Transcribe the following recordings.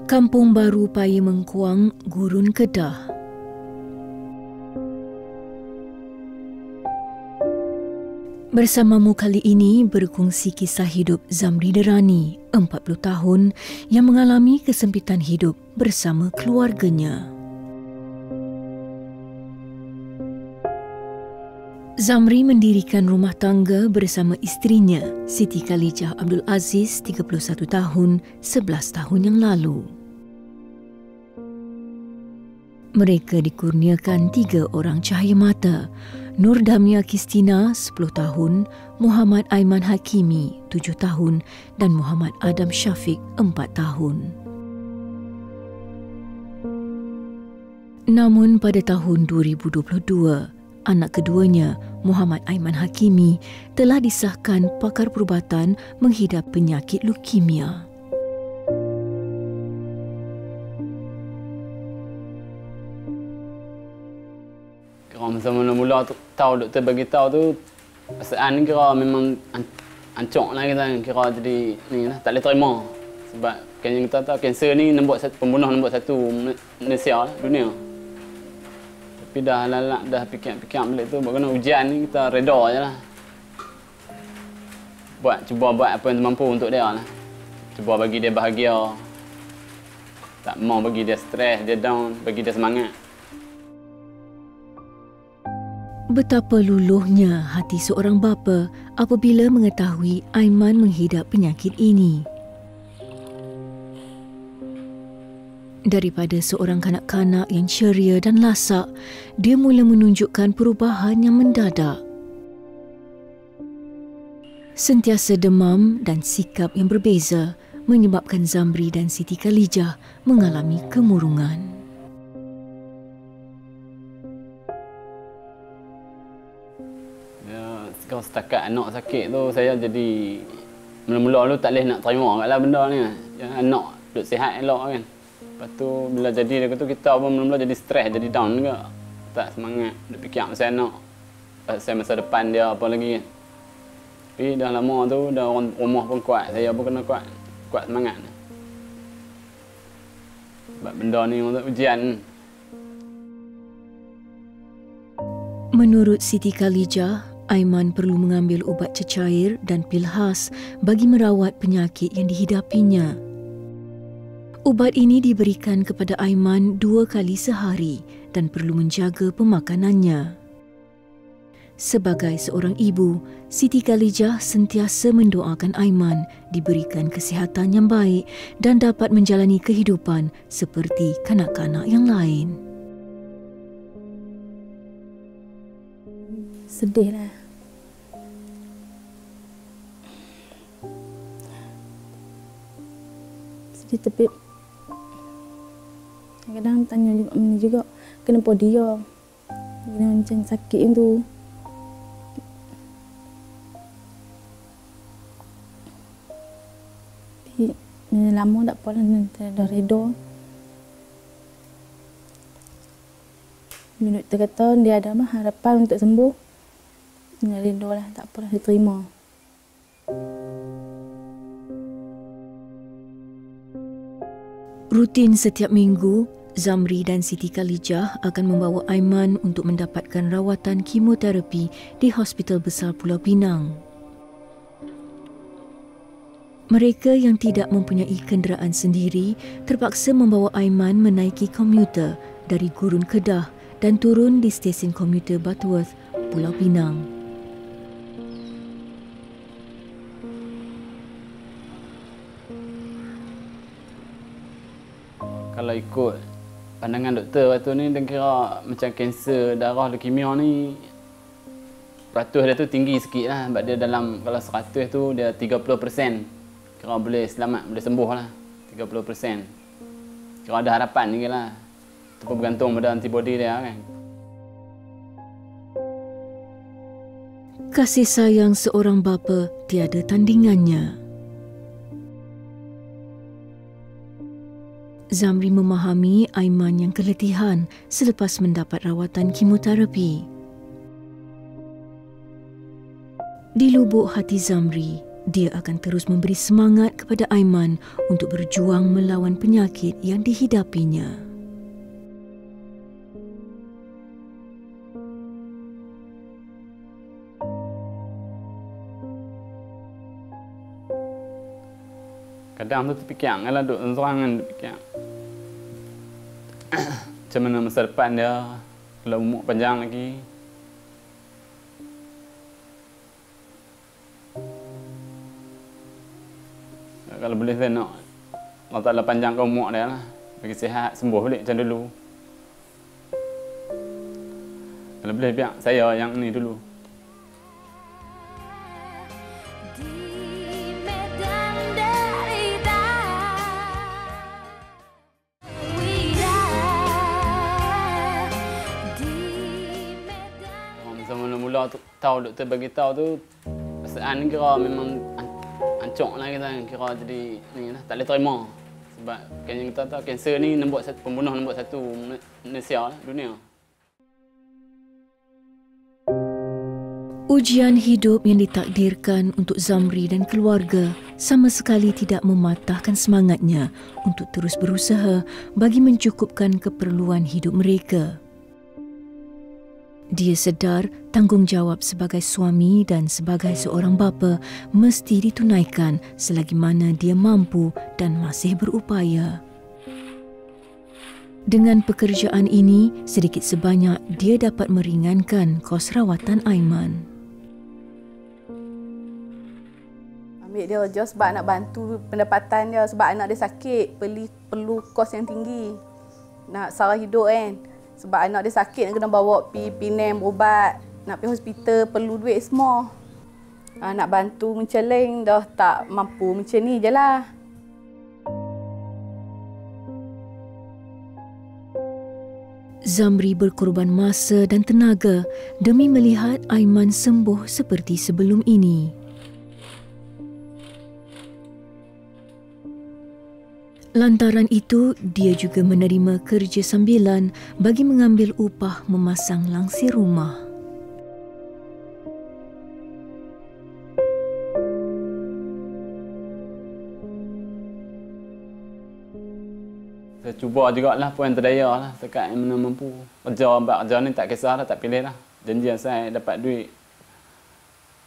Kampung Baru Paya Mengkuang, Gurun Kedah. Bersamamu kali ini berkongsi kisah hidup Zamri Derani, 40 tahun, yang mengalami kesempitan hidup bersama keluarganya. Zamri mendirikan rumah tangga bersama isterinya, Siti Khalijah Abdul Aziz, 31 tahun, 11 tahun yang lalu. Mereka dikurniakan 3 orang cahaya mata, Nur Damia Kistina, 10 tahun, Muhammad Aiman Hakimi, 7 tahun dan Muhammad Adam Syafiq, 4 tahun. Namun pada tahun 2022, anak keduanya, Muhammad Aiman Hakimi, telah disahkan pakar perubatan menghidap penyakit leukemia. Kira masa mula-mula tu, tahu doktor bagi tahu tu, perasaan ni kira memang ancok lah kita, kira jadi ni lah, tak boleh terima. Sebab kan yang kita tahu, kanser ni pembunuh nombor 1 Malaysia lah, dunia. Tapi dah fikir balik tu, buat kena ujian ni kita reda je lah. Cuba buat apa yang mampu untuk dia lah. Cuba bagi dia bahagia. Tak mau bagi dia stres, dia down, bagi dia semangat. Betapa luluhnya hati seorang bapa apabila mengetahui Aiman menghidap penyakit ini. Daripada seorang kanak-kanak yang ceria dan lasak, dia mula menunjukkan perubahan yang mendadak. Sentiasa demam dan sikap yang berbeza menyebabkan Zamri dan Siti Khalijah mengalami kemurungan. Kalau setakat anak sakit tu, saya jadi mula-mula tu tak boleh nak terima kat lah benda ni. Anak duduk sihat elok kan. Lepas tu bila jadi dia kata, kita pun mula-mula jadi stres, jadi down juga. Tak semangat, duk fikir pasal anak. Pasal masa depan dia apa lagi kan. Tapi dah lama tu, dah orang rumah pun kuat. Saya pun kena kuat semangat. Sebab benda ni untuk ujian. Menurut Siti Khalijah, Aiman perlu mengambil ubat cecair dan pil khas bagi merawat penyakit yang dihidapinya. Ubat ini diberikan kepada Aiman 2 kali sehari dan perlu menjaga pemakanannya. Sebagai seorang ibu, Siti Khalijah sentiasa mendoakan Aiman diberikan kesihatan yang baik dan dapat menjalani kehidupan seperti kanak-kanak yang lain. Sedih lah. Sedih tapi kadang tanya juga kenapa dia macam sakit tu. Tapi lama tak apa lah, dah reda. Doktor kata dia ada harapan untuk sembuh. Rindu lah, tak apalah, diterima. Rutin setiap minggu, Zamri dan Siti Khalijah akan membawa Aiman untuk mendapatkan rawatan kemoterapi di Hospital Besar Pulau Pinang. Mereka yang tidak mempunyai kenderaan sendiri terpaksa membawa Aiman menaiki komuter dari Gurun Kedah dan turun di stesen komuter Butterworth, Pulau Pinang. Kalau ikut pandangan doktor waktu ni, dia kira macam kanser darah leukemia ni, peratus dia tu tinggi sikit lah. Sebab dia dalam, kalau 100 tu dia 30%. Kira boleh selamat, boleh sembuh lah. 30%. Kira ada harapan ni lah. Itu pun bergantung pada antibody dia kan. Kasih sayang seorang bapa tiada tandingannya. Zamri memahami Aiman yang keletihan selepas mendapat rawatan kemoterapi. Di lubuk hati Zamri, dia akan terus memberi semangat kepada Aiman untuk berjuang melawan penyakit yang dihidapinya. Kadang tu terfikir, kalau duduk seorang kan terfikir macam mana masa depan dia kalau umur panjang lagi. Kalau boleh saya nak Allah Ta'ala panjangkan umur dia lah, bagi sihat, sembuh balik macam dulu. Kalau boleh biar saya yang ni dulu. Mula-mula tu, tahu doktor bagi tahu tu perasaan ni kira memang ancok lah kita, kira jadi ni lah, tak boleh terima. Sebab kan yang kita tahu kanser ni pembunuh nombor satu Malaysia lah, dunia. Ujian hidup yang ditakdirkan untuk Zamri dan keluarga sama sekali tidak mematahkan semangatnya untuk terus berusaha bagi mencukupkan keperluan hidup mereka. Dia sedar tanggungjawab sebagai suami dan sebagai seorang bapa mesti ditunaikan selagi mana dia mampu dan masih berupaya. Dengan pekerjaan ini, sedikit sebanyak dia dapat meringankan kos rawatan Aiman. Ambil dia je sebab nak bantu pendapatan dia, sebab anak dia sakit, perlu kos yang tinggi. Nak sara hidup kan. Sebab anak dia sakit, nak kena bawa pergi Penang berubat, nak pergi hospital, perlu duit semua. Nak bantu menceleng, dah tak mampu macam ni je lah. Zamri berkorban masa dan tenaga demi melihat Aiman sembuh seperti sebelum ini. Lantaran itu, dia juga menerima kerja sambilan bagi mengambil upah memasang langsir rumah. Saya cuba jugalah puan terdaya lah, sekat yang mana mampu. Kerja ni tak kisah lah, tak pilih lah. Janji saya dapat duit.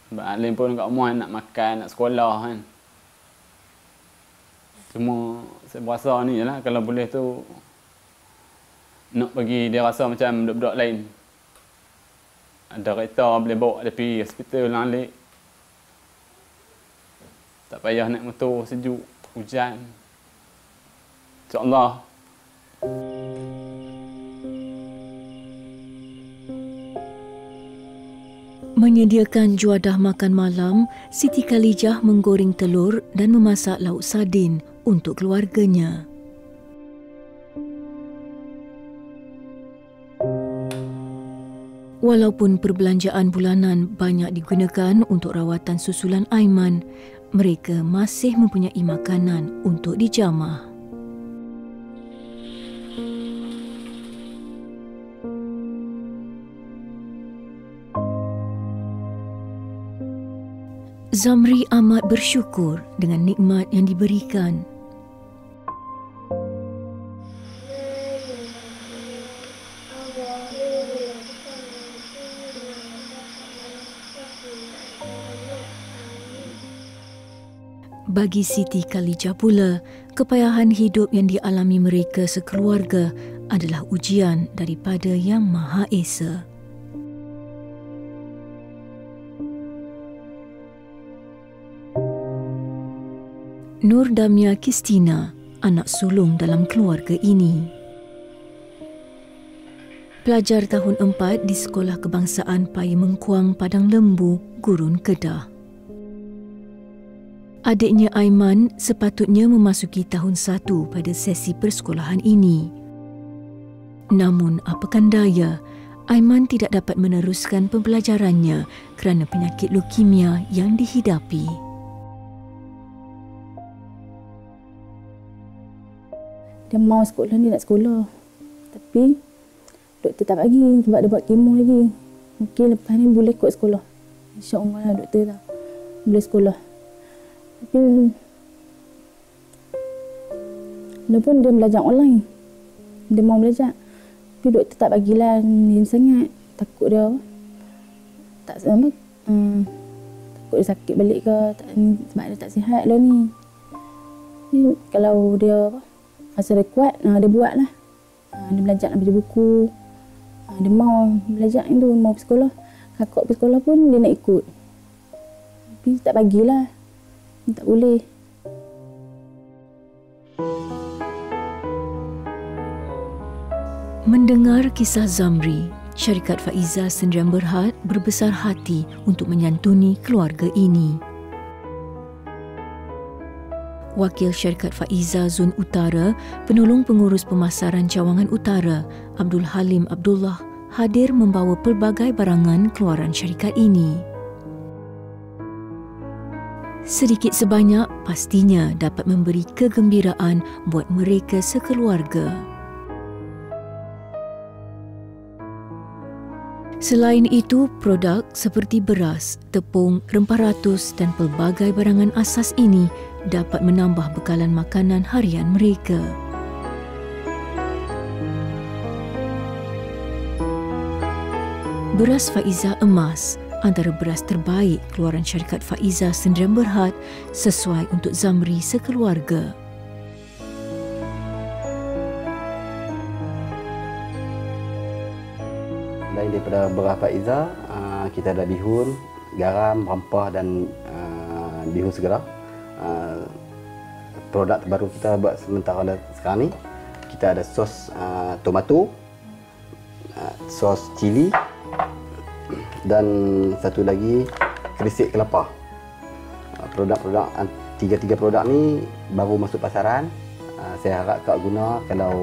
Sebab Alim pun kat rumah nak makan, nak sekolah kan. Cuma saya berasa ni je lah, kalau boleh tu nak bagi dia rasa macam budak-budak lain. Ada kereta boleh bawa dia pergi hospital ulang alik. Tak payah naik motor sejuk, hujan. InsyaAllah. Menyediakan juadah makan malam, Siti Khalijah menggoreng telur dan memasak lauk sardin untuk keluarganya. Walaupun perbelanjaan bulanan banyak digunakan untuk rawatan susulan Aiman, mereka masih mempunyai makanan untuk dijamah. Zamri amat bersyukur dengan nikmat yang diberikan. Bagi Siti Khalijah pula, kepayahan hidup yang dialami mereka sekeluarga adalah ujian daripada Yang Maha Esa. Nur Damia Kistina, anak sulung dalam keluarga ini. Pelajar tahun 4 di Sekolah Kebangsaan Pai Mengkuang, Padang Lembu, Gurun, Kedah. Adiknya Aiman sepatutnya memasuki tahun 1 pada sesi persekolahan ini. Namun apakan daya, Aiman tidak dapat meneruskan pembelajarannya kerana penyakit leukemia yang dihidapi. Dia mau sekolah, dia nak sekolah. Tapi doktor tak bagi sebab dia buat kemo lagi. Mungkin lepas ni boleh kot sekolah. InsyaAllah lah doktor tak boleh sekolah. Tapi dia pun dia belajar online. Dia mau belajar. Tapi doktor tak bagilah ni sangat. Takut dia tak sama. Takut dia sakit balik ke sebab dia tak sihat lah ni. Kalau dia rasa dia kuat, dia buat lah. Dia belajar nak baca buku. Dia mau belajar itu, mau pergi sekolah. Kakak pergi sekolah pun dia nak ikut. Tapi tak bagilah. Tak boleh. Mendengar kisah Zamri, syarikat Faiza Sendirian Berhad berbesar hati untuk menyantuni keluarga ini. Wakil syarikat Faiza Zon Utara, penolong pengurus pemasaran Cawangan Utara, Abdul Halim Abdullah, hadir membawa pelbagai barangan keluaran syarikat ini. Sedikit sebanyak pastinya dapat memberi kegembiraan buat mereka sekeluarga. Selain itu, produk seperti beras, tepung, rempah ratus dan pelbagai barangan asas ini dapat menambah bekalan makanan harian mereka. Beras Faiza Emas antara beras terbaik keluaran syarikat Faiza Sendirian Berhad sesuai untuk Zamri sekeluarga. Lain daripada beras Faiza, kita ada bihun, garam, rempah dan bihun segera. Produk terbaru kita buat sementara sekarang ni, kita ada sos tomato, sos cili dan satu lagi kerisik kelapa. Produk-produk, tiga produk ni baru masuk pasaran. Saya harap kau guna, kalau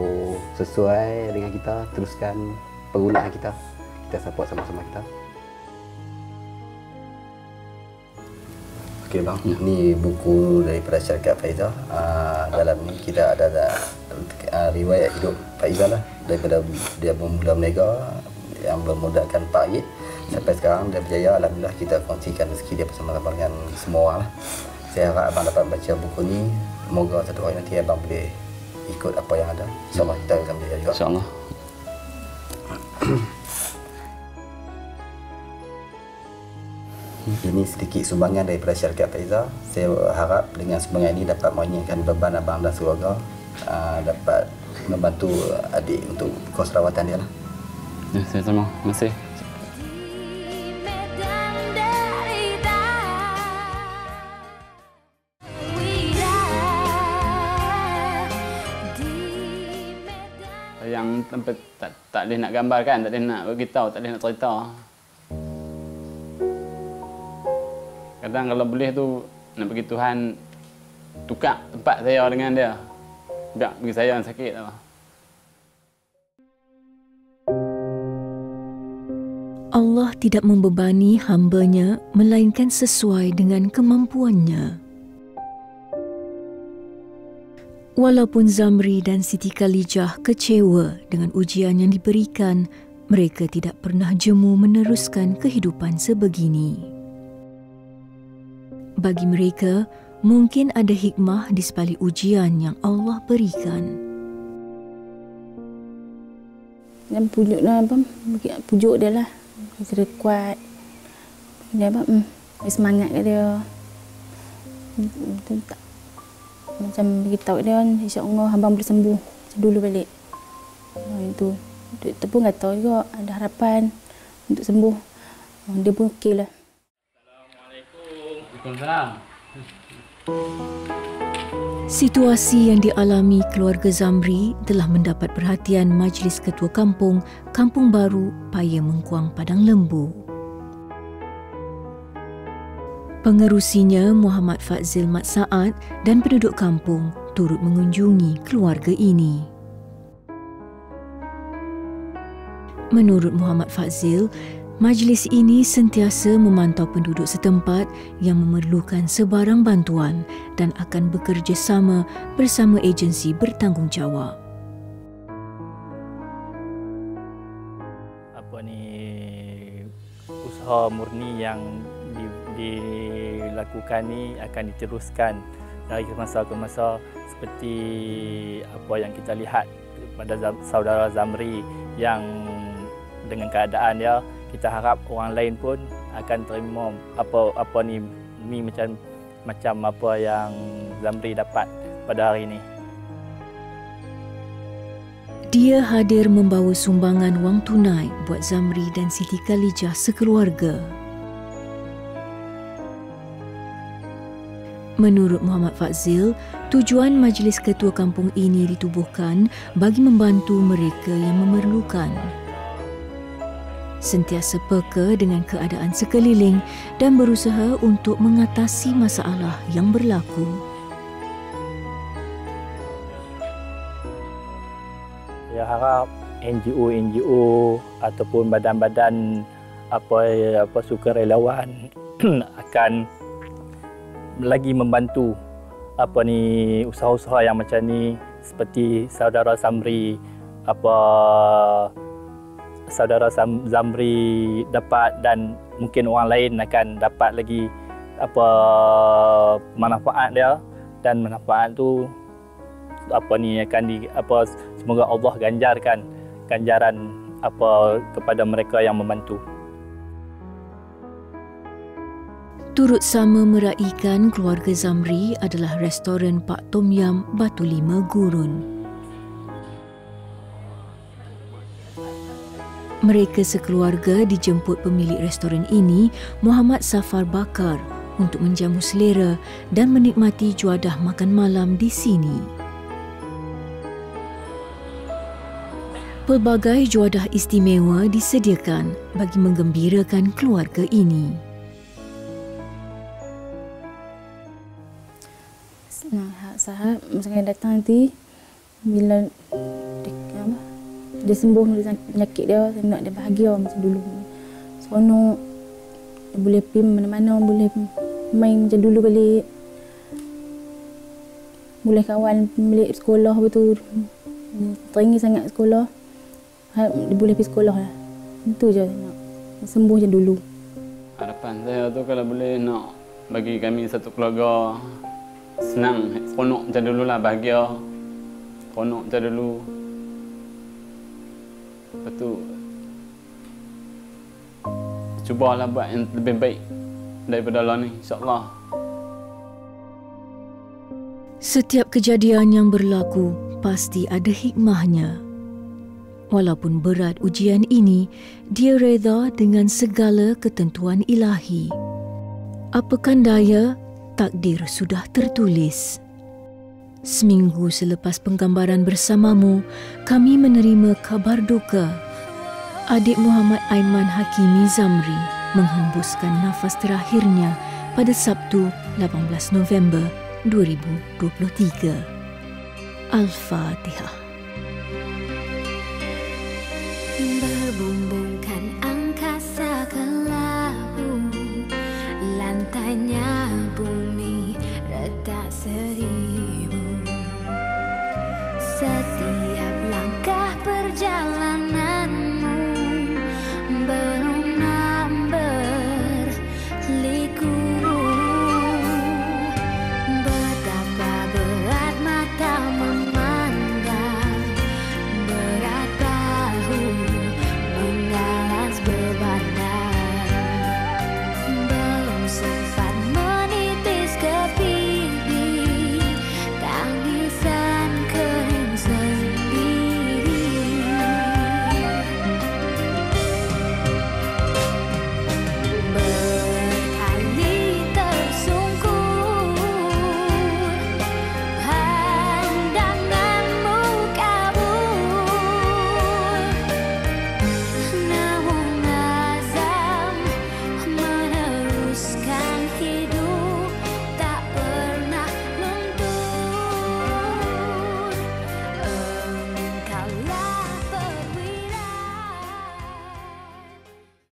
sesuai dengan kita, teruskan penggunaan kita. Kita support sama-sama kita. Okey bang, ni buku daripada syarikat Faiza. Dalam ni kita ada riwayat hidup Faiza lah, daripada dia bermula berniaga yang bermodalkan RM4 sampai sekarang dia berjaya. Alhamdulillah, kita kongsikan rezeki dia bersama-sama dengan semua orang lah. Saya harap abang dapat baca buku ni. Semoga satu hari nanti abang boleh ikut apa yang ada. InsyaAllah kita akan berjaya juga. InsyaAllah. Ini sedikit sumbangan daripada syarikat Faiza. Saya harap dengan sumbangan ini dapat meringankan beban abang dan keluarga, dapat membantu adik untuk kos rawatan dia lah. Ya, saya terima kasih. Yang tempat tak boleh nak gambarkan, tak boleh nak beritahu, tak boleh nak cerita. Kadang kalau boleh tu nak bagi Tuhan tukar tempat saya dengan dia. Biar bagi saya yang sakit tu. Allah tidak membebani hamba-Nya melainkan sesuai dengan kemampuannya. Walaupun Zamri dan Siti Khalijah kecewa dengan ujian yang diberikan, mereka tidak pernah jemu meneruskan kehidupan sebegini. Bagi mereka, mungkin ada hikmah di sebalik ujian yang Allah berikan. Dan pujuk lah abang, pujuk dia lah. Dia kuat. Dia abang, semangat kat dia. Tak, macam beritahu dia, insyaAllah abang boleh sembuh. Macam dulu balik. Itu. Doktor pun kata juga ada harapan untuk sembuh. Dia pun okey lah. Situasi yang dialami keluarga Zamri telah mendapat perhatian Majlis Ketua Kampung, Kampung Baru, Paya Mengkuang, Padang Lembu. Pengerusinya Muhammad Fazil Mat Saad dan penduduk kampung turut mengunjungi keluarga ini. Menurut Muhammad Fazil, majlis ini sentiasa memantau penduduk setempat yang memerlukan sebarang bantuan dan akan bekerjasama bersama agensi bertanggungjawab. Usaha murni yang dilakukan ni akan diteruskan dari masa ke masa, seperti apa yang kita lihat pada saudara Zamri yang dengan keadaan dia, kita harap orang lain pun akan terima apa ni macam apa yang Zamri dapat pada hari ini. Dia hadir membawa sumbangan wang tunai buat Zamri dan Siti Khalijah sekeluarga. Menurut Muhammad Fazil, tujuan majlis ketua kampung ini ditubuhkan bagi membantu mereka yang memerlukan. Sentiasa peka dengan keadaan sekeliling dan berusaha untuk mengatasi masalah yang berlaku. Saya harap NGO ataupun badan-badan apa sukarelawan akan lagi membantu usaha-usaha yang macam ni, seperti saudara Zamri Zamri dapat, dan mungkin orang lain akan dapat lagi manfaat dia, dan manfaat tu semoga Allah ganjaran kepada mereka yang membantu. Turut sama meraihkan keluarga Zamri adalah restoran Pak Tom Yam Batu Lima Gurun. Mereka sekeluarga dijemput pemilik restoran ini, Muhammad Safar Bakar, untuk menjamu selera dan menikmati juadah makan malam di sini. Pelbagai juadah istimewa disediakan bagi menggembirakan keluarga ini. Sahab misalnya datang nanti bila dia sembuh dari penyakit dia, nak dia bahagia macam dulu. Seronok, dia boleh pergi mana-mana, boleh main macam dulu balik. Boleh kawan balik sekolah betul. Teringin sangat sekolah. Dia boleh pergi sekolah lah. Itu je nak sembuh macam dulu. Harapan saya tu kalau boleh nak bagi kami satu keluarga senang, seronok macam dulu lah, bahagia, seronok macam dulu. Lepas tu cubalah buat yang lebih baik daripada lah ni, insyaAllah. Setiap kejadian yang berlaku pasti ada hikmahnya. Walaupun berat ujian ini, dia reda dengan segala ketentuan ilahi. Apakan daya, takdir sudah tertulis. Seminggu selepas penggambaran bersamamu, kami menerima kabar duka. Adik Muhammad Aiman Hakimi Zamri menghembuskan nafas terakhirnya pada Sabtu 18 November 2023. Al-Fatihah. Berbunga